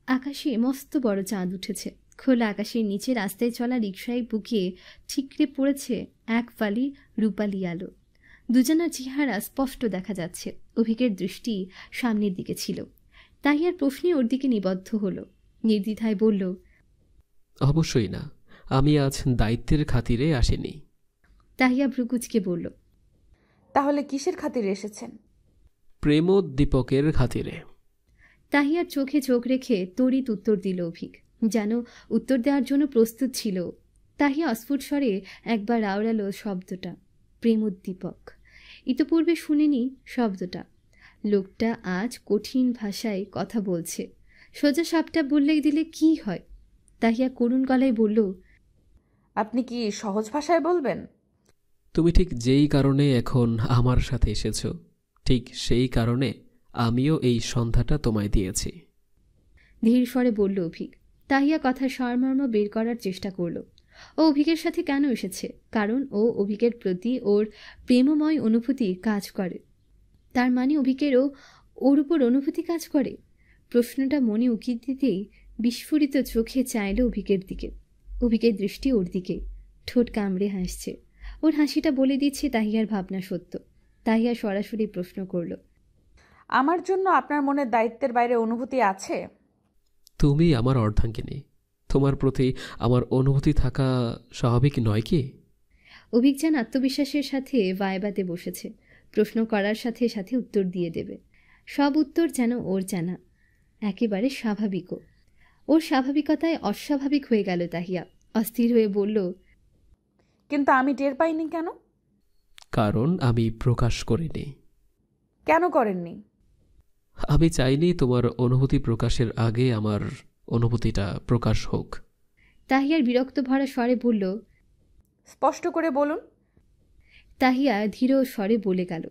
আকাশে মস্ত বড় চাঁদ উঠেছে। খোলা আকাশের নিচে রাস্তায় চলা রিকশায় বুকে ঠিকরে পড়েছে এক ফালি রূপালি আলো। দুজনার চেহারা স্পষ্ট দেখা যাচ্ছে। অভিকের দৃষ্টি সামনের দিকে ছিল। তাহিয়ার প্রশ্নে ওর দিকে নিবদ্ধ হলো। নির্দ্বিধায় বলল, অবশ্যই না, আমি আজ দায়িত্বের খাতিরে আসিনি। তাহিয়া ভ্রুকুচকে বলল, তাহলে কিসের খাতিরে এসেছেন? প্রেমোদ্দীপকের খাতিরে। তাহিয়ার চোখে চোখ রেখে তড়িৎ উত্তর দিল অভিক, যেন উত্তর দেওয়ার জন্য প্রস্তুত ছিল। তাহিয়া অস্ফুট স্বরে একবার আওড়ালো শব্দটা, প্রেমোদ্দীপক। ইতপূর্বে শুনিনি শব্দটা। লোকটা আজ কঠিন ভাষায় কথা বলছে। সোজা সাপটা বললে দিলে কি হয়? তাহিয়া করুণ গলায় বলল, আপনি কি সহজ ভাষায় বলবেন? তুমি ঠিক যেই কারণে এখন আমার সাথে এসেছ, ঠিক সেই কারণে আমিও এই সন্ধ্যাটা তোমায় দিয়েছি। ধীর স্বরে বলল অভিক। তাহিয়া কথার সারমর্ম বের করার চেষ্টা করল। ও অভিকের সাথে কেন এসেছে? কারণ ও অভিকের প্রতি ওর প্রেমময় অনুভূতি কাজ করে। তার মানে অভিকেরও ওর উপর অনুভূতি কাজ করে। প্রশ্নটা মনে উকি দিতেই বিস্ফোরিত চোখে চাইল অভিকের দিকে। অভিকের দৃষ্টি ওর দিকে, ঠোঁট কামড়ে হাসছে। ওর হাসিটা বলে দিচ্ছে তাহিয়ার ভাবনা সত্য। তাহিয়া সরাসরি প্রশ্ন করল, আমার জন্য আপনার মনে দায়িত্বের বাইরে অনুভূতি আছে? তুমি আমার অর্ধাঙ্গিনী, তোমার প্রতি আমার অনুভূতি থাকা স্বাভাবিক নয় কি? অভিক যেন আত্মবিশ্বাসের সাথে ভাইবাতে বসেছে। প্রশ্ন করার সাথে সাথে উত্তর দিয়ে দেবে। সব উত্তর যেন ওর জানা, একেবারে স্বাভাবিকও। ওর স্বাভাবিকতায় অস্বাভাবিক হয়ে গেল তাহিয়া। অস্থির হয়ে বলল, কিন্তু আমি টের পাইনি কেন? কারণ আমি প্রকাশ করিনি। কেন করেননি? আমি চাইনি তোমার অনুভূতি প্রকাশের আগে আমার অনুভূতিটা প্রকাশ হোক। তাহিয়ার বিরক্ত ভরা স্বরে বলল, স্পষ্ট করে বলুন। তাহিয়া ধীর স্বরে বলে গেল,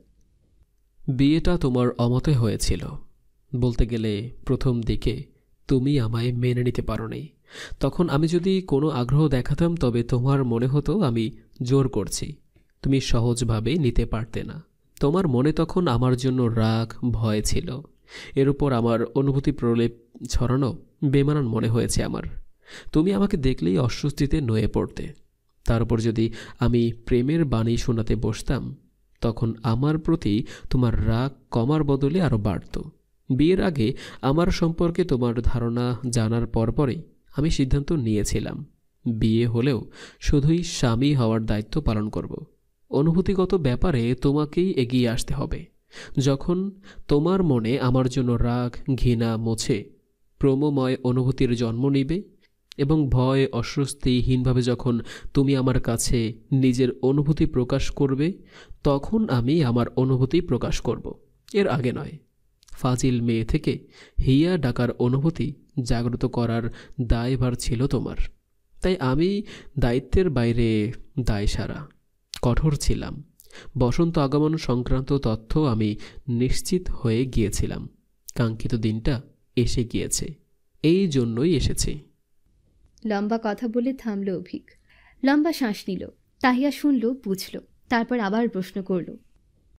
বিয়েটা তোমার অমতে হয়েছিল। বলতে গেলে প্রথম দিকে তুমি আমায় মেনে নিতে পারোনি। তখন আমি যদি কোনো আগ্রহ দেখাতাম তবে তোমার মনে হতো আমি জোর করছি। তুমি সহজভাবে নিতে পারতে না। তোমার মনে তখন আমার জন্য রাগ, ভয় ছিল। এর উপর আমার অনুভূতি প্রলেপ ছড়ানো বেমানান মনে হয়েছে আমার। তুমি আমাকে দেখলেই অস্বস্তিতে নুয়ে পড়তে। তার উপর যদি আমি প্রেমের বাণী শোনাতে বসতাম তখন আমার প্রতি তোমার রাগ কমার বদলে আরও বাড়ত। বিয়ের আগে আমার সম্পর্কে তোমার ধারণা জানার পরপরই আমি সিদ্ধান্ত নিয়েছিলাম বিয়ে হলেও শুধুই স্বামী হওয়ার দায়িত্ব পালন করব। অনুভূতিগত ব্যাপারে তোমাকেই এগিয়ে আসতে হবে। যখন তোমার মনে আমার জন্য রাগ, ঘৃণা মুছে প্রেমময় অনুভূতির জন্ম নিবে এবং ভয়, অস্বস্তিহীনভাবে যখন তুমি আমার কাছে নিজের অনুভূতি প্রকাশ করবে তখন আমি আমার অনুভূতি প্রকাশ করব, এর আগে নয়। ফাজিল মেয়ে থেকে হিয়া ডাকার অনুভূতি জাগ্রত করার দায়ভার ছিল তোমার। তাই আমি দায়িত্বের বাইরে দায়সারা, কঠোর ছিলাম। বসন্ত আগমন সংক্রান্ত তথ্য আমি নিশ্চিত হয়ে গিয়েছিলাম। কাঙ্ক্ষিত দিনটা এসে গিয়েছে, এই জন্যই এসেছি। লম্বা কথা বলে থামল অভিক। লম্বা শ্বাস নিল। তাহিয়া শুনল, বুঝল। তারপর আবার প্রশ্ন করল,